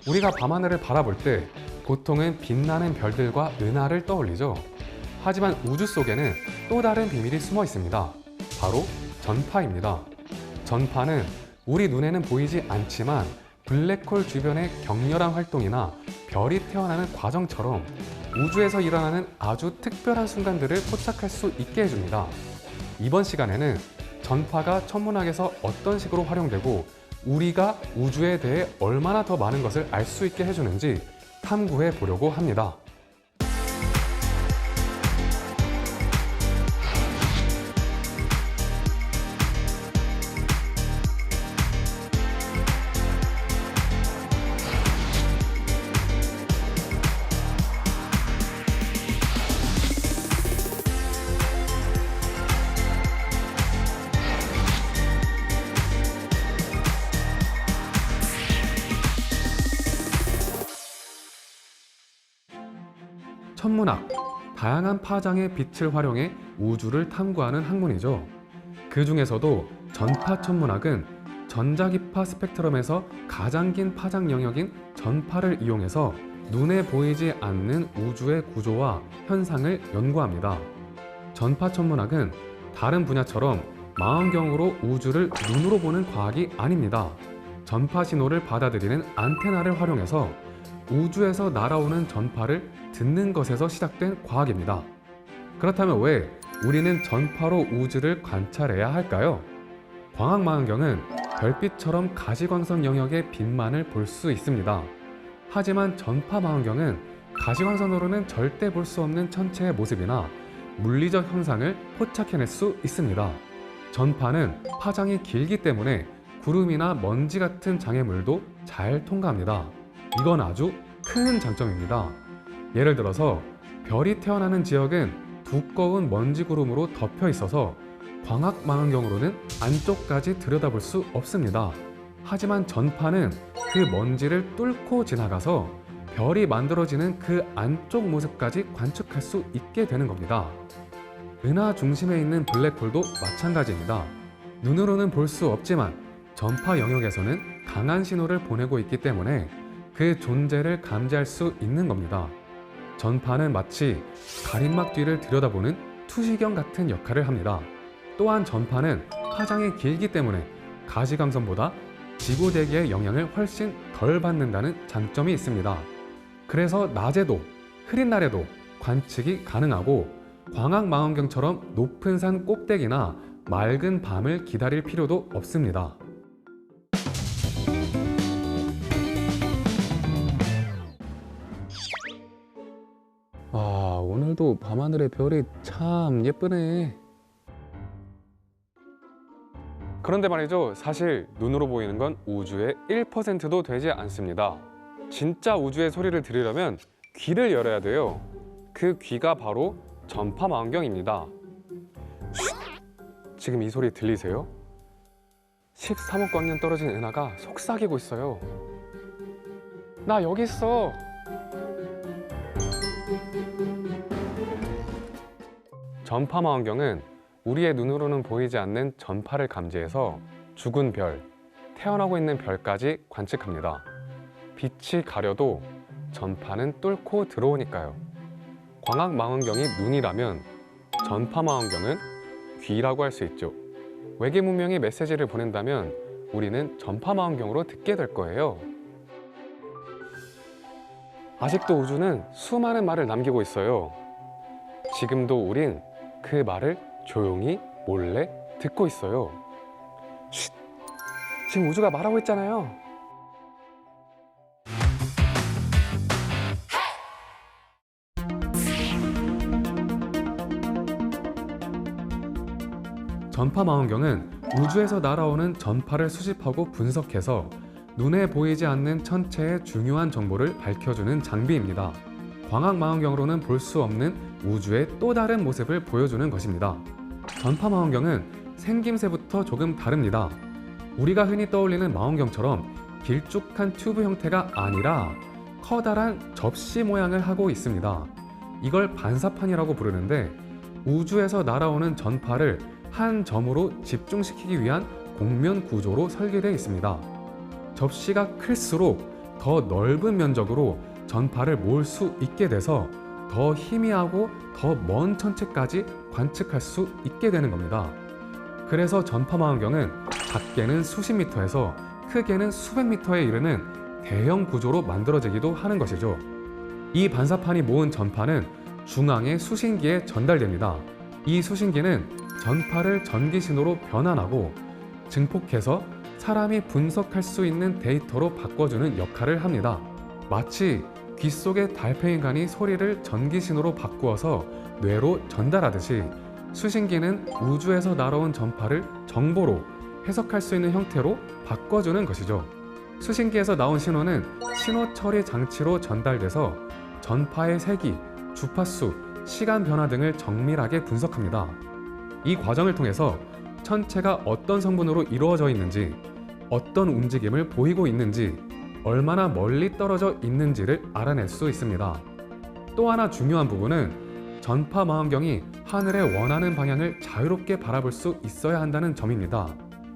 우리가 밤하늘을 바라볼 때 보통은 빛나는 별들과 은하를 떠올리죠. 하지만 우주 속에는 또 다른 비밀이 숨어 있습니다. 바로 전파입니다. 전파는 우리 눈에는 보이지 않지만 블랙홀 주변의 격렬한 활동이나 별이 태어나는 과정처럼 우주에서 일어나는 아주 특별한 순간들을 포착할 수 있게 해줍니다. 이번 시간에는 전파가 천문학에서 어떤 식으로 활용되고 우리가 우주에 대해 얼마나 더 많은 것을 알 수 있게 해주는지 탐구해 보려고 합니다. 천문학, 다양한 파장의 빛을 활용해 우주를 탐구하는 학문이죠. 그 중에서도 전파 천문학은 전자기파 스펙트럼에서 가장 긴 파장 영역인 전파를 이용해서 눈에 보이지 않는 우주의 구조와 현상을 연구합니다. 전파 천문학은 다른 분야처럼 망원경으로 우주를 눈으로 보는 과학이 아닙니다. 전파 신호를 받아들이는 안테나를 활용해서 우주에서 날아오는 전파를 듣는 것에서 시작된 과학입니다. 그렇다면 왜 우리는 전파로 우주를 관찰해야 할까요? 광학망원경은 별빛처럼 가시광선 영역의 빛만을 볼 수 있습니다. 하지만 전파망원경은 가시광선으로는 절대 볼 수 없는 천체의 모습이나 물리적 현상을 포착해낼 수 있습니다. 전파는 파장이 길기 때문에 구름이나 먼지 같은 장애물도 잘 통과합니다. 이건 아주 큰 장점입니다. 예를 들어서 별이 태어나는 지역은 두꺼운 먼지 구름으로 덮여 있어서 광학 망원경으로는 안쪽까지 들여다볼 수 없습니다. 하지만 전파는 그 먼지를 뚫고 지나가서 별이 만들어지는 그 안쪽 모습까지 관측할 수 있게 되는 겁니다. 은하 중심에 있는 블랙홀도 마찬가지입니다. 눈으로는 볼 수 없지만 전파 영역에서는 강한 신호를 보내고 있기 때문에 그 존재를 감지할 수 있는 겁니다. 전파는 마치 가림막 뒤를 들여다보는 투시경 같은 역할을 합니다. 또한 전파는 파장이 길기 때문에 가시광선보다 지구 대기의 영향을 훨씬 덜 받는다는 장점이 있습니다. 그래서 낮에도 흐린 날에도 관측이 가능하고 광학망원경처럼 높은 산 꼭대기나 맑은 밤을 기다릴 필요도 없습니다. 오늘도 밤하늘의 별이 참 예쁘네. 그런데 말이죠, 사실 눈으로 보이는 건 우주의 1%도 되지 않습니다. 진짜 우주의 소리를 들으려면 귀를 열어야 돼요. 그 귀가 바로 전파망원경입니다. 지금 이 소리 들리세요? 13억 광년 떨어진 은하가 속삭이고 있어요. 나 여기 있어. 전파망원경은 우리의 눈으로는 보이지 않는 전파를 감지해서 죽은 별, 태어나고 있는 별까지 관측합니다. 빛이 가려도 전파는 뚫고 들어오니까요. 광학망원경이 눈이라면 전파망원경은 귀라고 할 수 있죠. 외계 문명이 메시지를 보낸다면 우리는 전파망원경으로 듣게 될 거예요. 아직도 우주는 수많은 말을 남기고 있어요. 지금도 우린 그 말을 조용히 몰래 듣고 있어요. 쉿! 지금 우주가 말하고 있잖아요. 전파망원경은 우주에서 날아오는 전파를 수집하고 분석해서 눈에 보이지 않는 천체의 중요한 정보를 밝혀주는 장비입니다. 광학망원경으로는 볼 수 없는 우주의 또 다른 모습을 보여주는 것입니다. 전파망원경은 생김새부터 조금 다릅니다. 우리가 흔히 떠올리는 망원경처럼 길쭉한 튜브 형태가 아니라 커다란 접시 모양을 하고 있습니다. 이걸 반사판이라고 부르는데 우주에서 날아오는 전파를 한 점으로 집중시키기 위한 곡면 구조로 설계되어 있습니다. 접시가 클수록 더 넓은 면적으로 전파를 모을 수 있게 돼서 더 희미하고 더 먼 천체까지 관측할 수 있게 되는 겁니다. 그래서 전파 망원경은 작게는 수십 미터에서 크게는 수백 미터에 이르는 대형 구조로 만들어지기도 하는 것이죠. 이 반사판이 모은 전파는 중앙의 수신기에 전달됩니다. 이 수신기는 전파를 전기 신호로 변환하고 증폭해서 사람이 분석할 수 있는 데이터로 바꿔주는 역할을 합니다. 마치 귀 속의 달팽이관이 소리를 전기 신호로 바꾸어서 뇌로 전달하듯이 수신기는 우주에서 날아온 전파를 정보로 해석할 수 있는 형태로 바꿔주는 것이죠. 수신기에서 나온 신호는 신호 처리 장치로 전달돼서 전파의 세기, 주파수, 시간 변화 등을 정밀하게 분석합니다. 이 과정을 통해서 천체가 어떤 성분으로 이루어져 있는지, 어떤 움직임을 보이고 있는지, 얼마나 멀리 떨어져 있는지를 알아낼 수 있습니다. 또 하나 중요한 부분은 전파 망원경이 하늘의 원하는 방향을 자유롭게 바라볼 수 있어야 한다는 점입니다.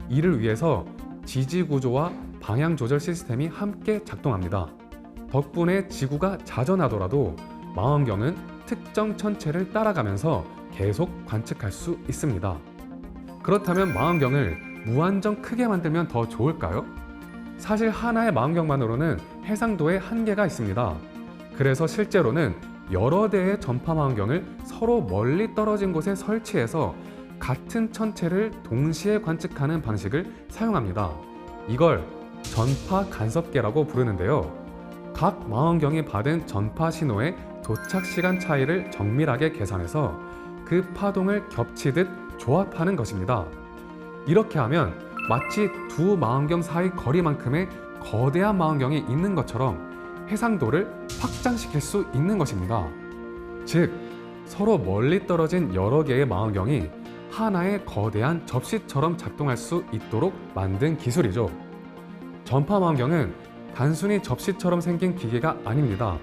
이를 위해서 지지 구조와 방향 조절 시스템이 함께 작동합니다. 덕분에 지구가 자전하더라도 망원경은 특정 천체를 따라가면서 계속 관측할 수 있습니다. 그렇다면 망원경을 무한정 크게 만들면 더 좋을까요? 사실 하나의 망원경만으로는 해상도에 한계가 있습니다. 그래서 실제로는 여러 대의 전파 망원경을 서로 멀리 떨어진 곳에 설치해서 같은 천체를 동시에 관측하는 방식을 사용합니다. 이걸 전파 간섭계라고 부르는데요. 각 망원경이 받은 전파 신호의 도착 시간 차이를 정밀하게 계산해서 그 파동을 겹치듯 조합하는 것입니다. 이렇게 하면 마치 두 망원경 사이 거리만큼의 거대한 망원경이 있는 것처럼 해상도를 확장시킬 수 있는 것입니다. 즉, 서로 멀리 떨어진 여러 개의 망원경이 하나의 거대한 접시처럼 작동할 수 있도록 만든 기술이죠. 전파 망원경은 단순히 접시처럼 생긴 기계가 아닙니다.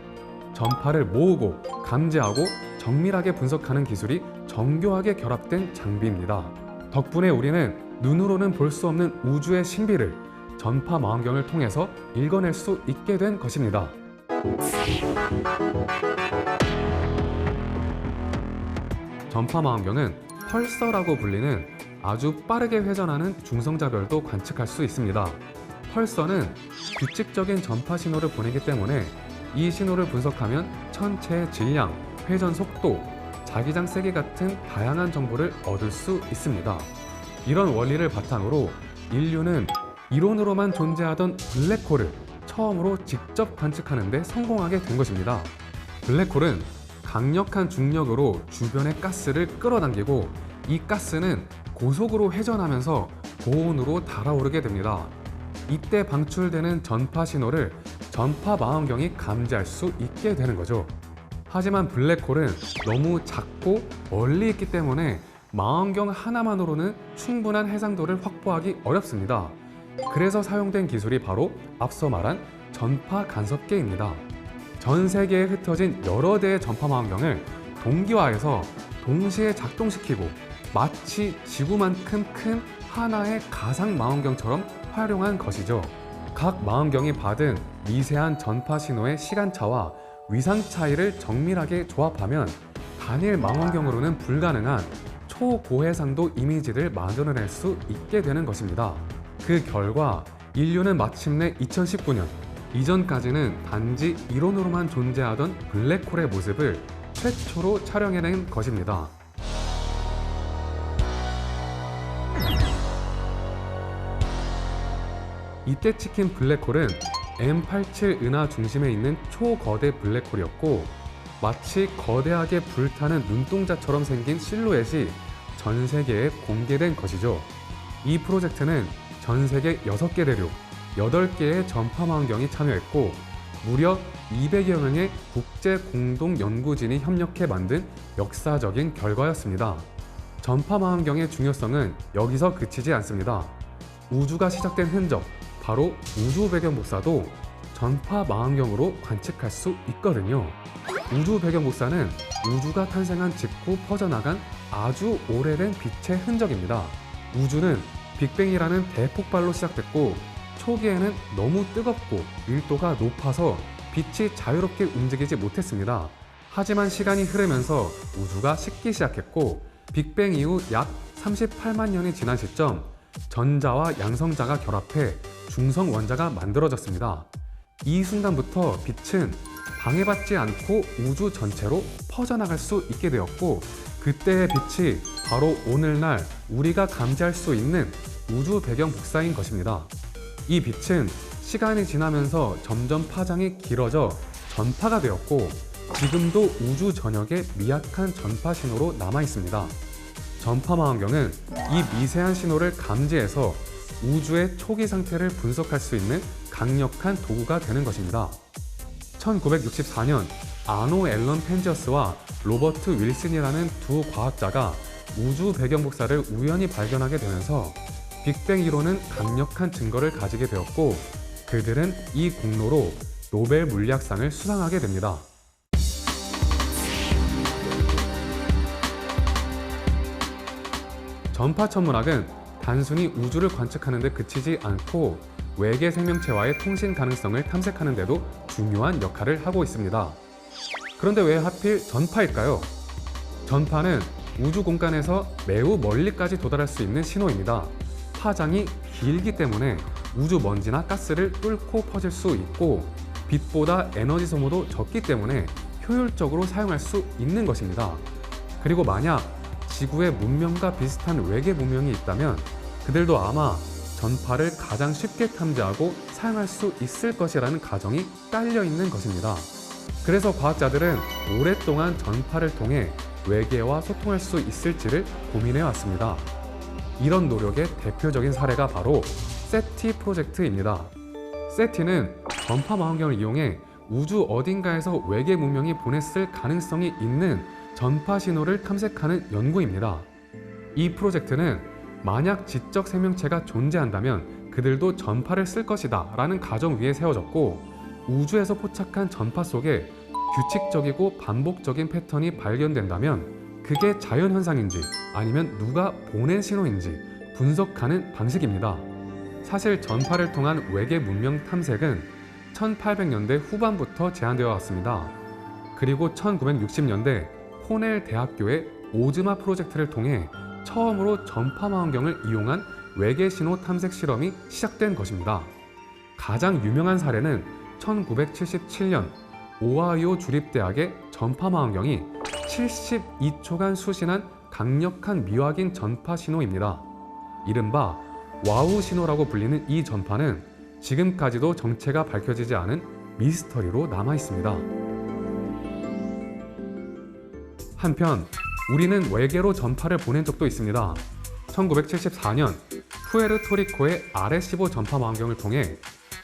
전파를 모으고 감지하고 정밀하게 분석하는 기술이 정교하게 결합된 장비입니다. 덕분에 우리는 눈으로는 볼 수 없는 우주의 신비를 전파 망원경을 통해서 읽어낼 수 있게 된 것입니다. 전파 망원경은 펄서라고 불리는 아주 빠르게 회전하는 중성자별도 관측할 수 있습니다. 펄서는 규칙적인 전파 신호를 보내기 때문에 이 신호를 분석하면 천체의 질량, 회전 속도, 자기장 세기 같은 다양한 정보를 얻을 수 있습니다. 이런 원리를 바탕으로 인류는 이론으로만 존재하던 블랙홀을 처음으로 직접 관측하는 데 성공하게 된 것입니다. 블랙홀은 강력한 중력으로 주변의 가스를 끌어당기고 이 가스는 고속으로 회전하면서 고온으로 달아오르게 됩니다. 이때 방출되는 전파 신호를 전파 망원경이 감지할 수 있게 되는 거죠. 하지만 블랙홀은 너무 작고 멀리 있기 때문에 망원경 하나만으로는 충분한 해상도를 확보하기 어렵습니다. 그래서 사용된 기술이 바로 앞서 말한 전파 간섭계입니다. 전 세계에 흩어진 여러 대의 전파 망원경을 동기화해서 동시에 작동시키고 마치 지구만큼 큰 하나의 가상 망원경처럼 활용한 것이죠. 각 망원경이 받은 미세한 전파 신호의 시간차와 위상 차이를 정밀하게 조합하면 단일 망원경으로는 불가능한 초고해상도 이미지를 만들어낼 수 있게 되는 것입니다. 그 결과 인류는 마침내 2019년, 이전까지는 단지 이론으로만 존재하던 블랙홀의 모습을 최초로 촬영해낸 것입니다. 이때 찍힌 블랙홀은 M87 은하 중심에 있는 초거대 블랙홀이었고 마치 거대하게 불타는 눈동자처럼 생긴 실루엣이 전 세계에 공개된 것이죠. 이 프로젝트는 전 세계 6개 대륙, 8개의 전파 망원경이 참여했고 무려 200여 명의 국제 공동 연구진이 협력해 만든 역사적인 결과였습니다. 전파 망원경의 중요성은 여기서 그치지 않습니다. 우주가 시작된 흔적, 바로 우주 배경 복사도 전파 망원경으로 관측할 수 있거든요. 우주 배경 복사는 우주가 탄생한 직후 퍼져나간 아주 오래된 빛의 흔적입니다. 우주는 빅뱅이라는 대폭발로 시작됐고 초기에는 너무 뜨겁고 밀도가 높아서 빛이 자유롭게 움직이지 못했습니다. 하지만 시간이 흐르면서 우주가 식기 시작했고 빅뱅 이후 약 38만 년이 지난 시점 전자와 양성자가 결합해 중성 원자가 만들어졌습니다. 이 순간부터 빛은 방해받지 않고 우주 전체로 퍼져나갈 수 있게 되었고 그때의 빛이 바로 오늘날 우리가 감지할 수 있는 우주 배경 복사인 것입니다. 이 빛은 시간이 지나면서 점점 파장이 길어져 전파가 되었고 지금도 우주 전역에 미약한 전파 신호로 남아 있습니다. 전파망원경은 이 미세한 신호를 감지해서 우주의 초기 상태를 분석할 수 있는 강력한 도구가 되는 것입니다. 1964년 아노 앨런 펜지어스와 로버트 윌슨이라는 두 과학자가 우주 배경 복사를 우연히 발견하게 되면서 빅뱅 이론은 강력한 증거를 가지게 되었고 그들은 이 공로로 노벨 물리학상을 수상하게 됩니다. 전파천문학은 단순히 우주를 관측하는 데 그치지 않고 외계 생명체와의 통신 가능성을 탐색하는 데도 중요한 역할을 하고 있습니다. 그런데 왜 하필 전파일까요? 전파는 우주 공간에서 매우 멀리까지 도달할 수 있는 신호입니다. 파장이 길기 때문에 우주 먼지나 가스를 뚫고 퍼질 수 있고 빛보다 에너지 소모도 적기 때문에 효율적으로 사용할 수 있는 것입니다. 그리고 만약 지구의 문명과 비슷한 외계 문명이 있다면 그들도 아마 전파를 가장 쉽게 탐지하고 사용할 수 있을 것이라는 가정이 깔려 있는 것입니다. 그래서 과학자들은 오랫동안 전파를 통해 외계와 소통할 수 있을지를 고민해 왔습니다. 이런 노력의 대표적인 사례가 바로 세티 프로젝트입니다. 세티는 전파 망원경을 이용해 우주 어딘가에서 외계 문명이 보냈을 가능성이 있는 전파 신호를 탐색하는 연구입니다. 이 프로젝트는 만약 지적 생명체가 존재한다면 그들도 전파를 쓸 것이다 라는 가정 위에 세워졌고 우주에서 포착한 전파 속에 규칙적이고 반복적인 패턴이 발견된다면 그게 자연현상인지 아니면 누가 보낸 신호인지 분석하는 방식입니다. 사실 전파를 통한 외계 문명 탐색은 1800년대 후반부터 제한되어 왔습니다. 그리고 1960년대 코넬 대학교의 오즈마 프로젝트를 통해 처음으로 전파망원경을 이용한 외계 신호 탐색 실험이 시작된 것입니다. 가장 유명한 사례는 1977년 오하이오 주립대학의 전파망원경이 72초간 수신한 강력한 미확인 전파 신호입니다. 이른바 와우 신호라고 불리는 이 전파는 지금까지도 정체가 밝혀지지 않은 미스터리로 남아 있습니다. 한편 우리는 외계로 전파를 보낸 적도 있습니다. 1974년 푸에르토리코의 아레시보 전파 망원경을 통해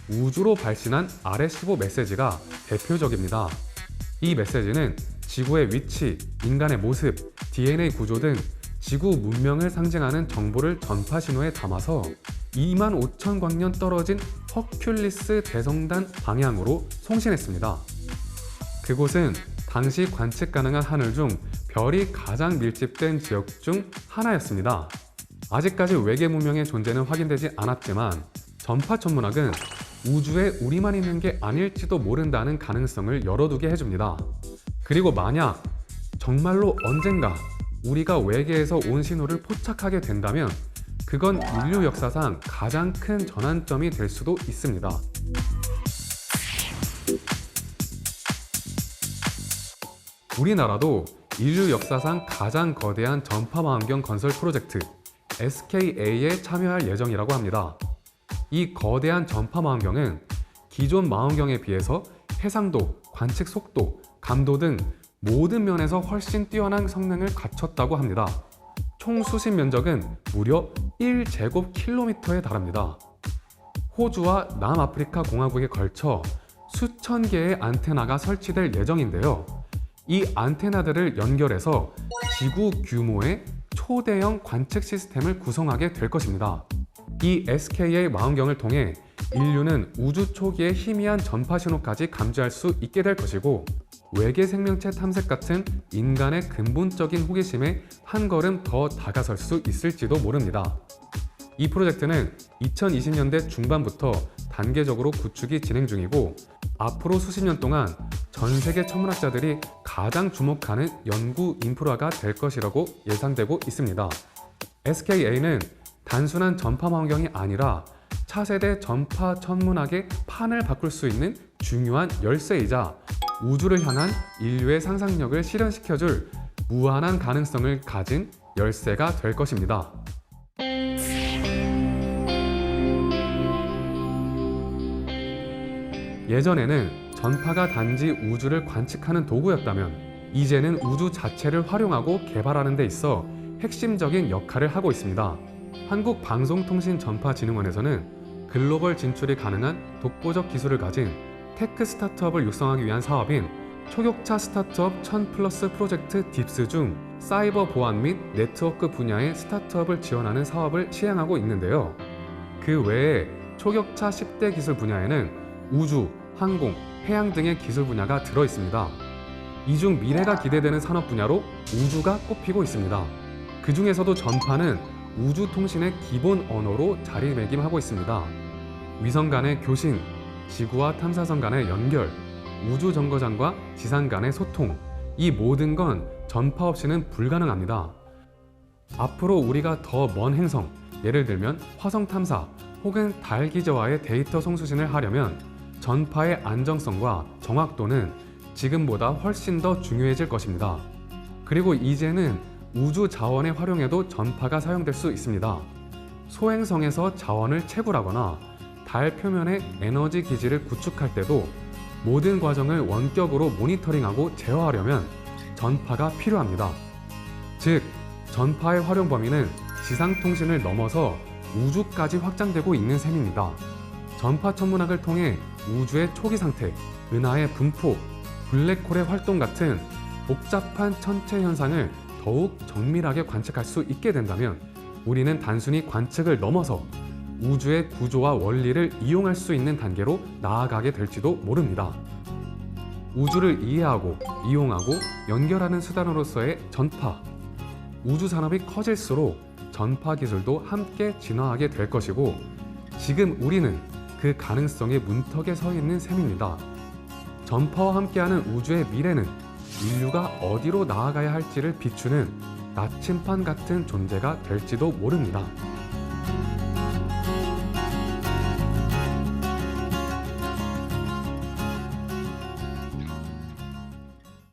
우주로 발신한 아레시보 메시지가 대표적입니다. 이 메시지는 지구의 위치, 인간의 모습, DNA 구조 등 지구 문명을 상징하는 정보를 전파 신호에 담아서 25,000광년 떨어진 허큘리스 대성단 방향으로 송신했습니다. 그곳은 당시 관측 가능한 하늘 중 별이 가장 밀집된 지역 중 하나였습니다. 아직까지 외계 문명의 존재는 확인되지 않았지만 전파 천문학은 우주에 우리만 있는 게 아닐지도 모른다는 가능성을 열어두게 해줍니다. 그리고 만약 정말로 언젠가 우리가 외계에서 온 신호를 포착하게 된다면 그건 인류 역사상 가장 큰 전환점이 될 수도 있습니다. 우리나라도 인류 역사상 가장 거대한 전파망원경 건설 프로젝트 SKA에 참여할 예정이라고 합니다. 이 거대한 전파망원경은 기존 망원경에 비해서 해상도, 관측 속도, 감도 등 모든 면에서 훨씬 뛰어난 성능을 갖췄다고 합니다. 총 수신 면적은 무려 1제곱킬로미터에 달합니다. 호주와 남아프리카 공화국에 걸쳐 수천 개의 안테나가 설치될 예정인데요. 이 안테나들을 연결해서 지구 규모의 초대형 관측 시스템을 구성하게 될 것입니다. 이 SKA 망원경을 통해 인류는 우주 초기의 희미한 전파 신호까지 감지할 수 있게 될 것이고 외계 생명체 탐색 같은 인간의 근본적인 호기심에 한 걸음 더 다가설 수 있을지도 모릅니다. 이 프로젝트는 2020년대 중반부터 단계적으로 구축이 진행 중이고 앞으로 수십 년 동안 전 세계 천문학자들이 가장 주목하는 연구 인프라가 될 것이라고 예상되고 있습니다. SKA는 단순한 전파 환경이 아니라 차세대 전파 천문학의 판을 바꿀 수 있는 중요한 열쇠이자 우주를 향한 인류의 상상력을 실현시켜줄 무한한 가능성을 가진 열쇠가 될 것입니다. 예전에는 전파가 단지 우주를 관측하는 도구였다면 이제는 우주 자체를 활용하고 개발하는 데 있어 핵심적인 역할을 하고 있습니다. 한국방송통신전파진흥원에서는 글로벌 진출이 가능한 독보적 기술을 가진 테크 스타트업을 육성하기 위한 사업인 초격차 스타트업 1000+ 프로젝트 딥스 중 사이버 보안 및 네트워크 분야의 스타트업을 지원하는 사업을 시행하고 있는데요. 그 외에 초격차 10대 기술 분야에는 우주, 항공, 해양 등의 기술 분야가 들어 있습니다. 이 중 미래가 기대되는 산업 분야로 우주가 꼽히고 있습니다. 그 중에서도 전파는 우주 통신의 기본 언어로 자리매김하고 있습니다. 위성 간의 교신, 지구와 탐사선 간의 연결, 우주 정거장과 지상 간의 소통, 이 모든 건 전파 없이는 불가능합니다. 앞으로 우리가 더 먼 행성, 예를 들면 화성 탐사 혹은 달 기저와의 데이터 송수신을 하려면 전파의 안정성과 정확도는 지금보다 훨씬 더 중요해질 것입니다. 그리고 이제는 우주 자원의 활용에도 전파가 사용될 수 있습니다. 소행성에서 자원을 채굴하거나 달 표면에 에너지 기지를 구축할 때도 모든 과정을 원격으로 모니터링하고 제어하려면 전파가 필요합니다. 즉, 전파의 활용 범위는 지상통신을 넘어서 우주까지 확장되고 있는 셈입니다. 전파 천문학을 통해 우주의 초기 상태, 은하의 분포, 블랙홀의 활동 같은 복잡한 천체 현상을 더욱 정밀하게 관측할 수 있게 된다면 우리는 단순히 관측을 넘어서 우주의 구조와 원리를 이용할 수 있는 단계로 나아가게 될지도 모릅니다. 우주를 이해하고 이용하고 연결하는 수단으로서의 전파. 우주 산업이 커질수록 전파 기술도 함께 진화하게 될 것이고 지금 우리는 그 가능성의 문턱에 서 있는 셈입니다. 전파와 함께하는 우주의 미래는 인류가 어디로 나아가야 할지를 비추는 나침반 같은 존재가 될지도 모릅니다.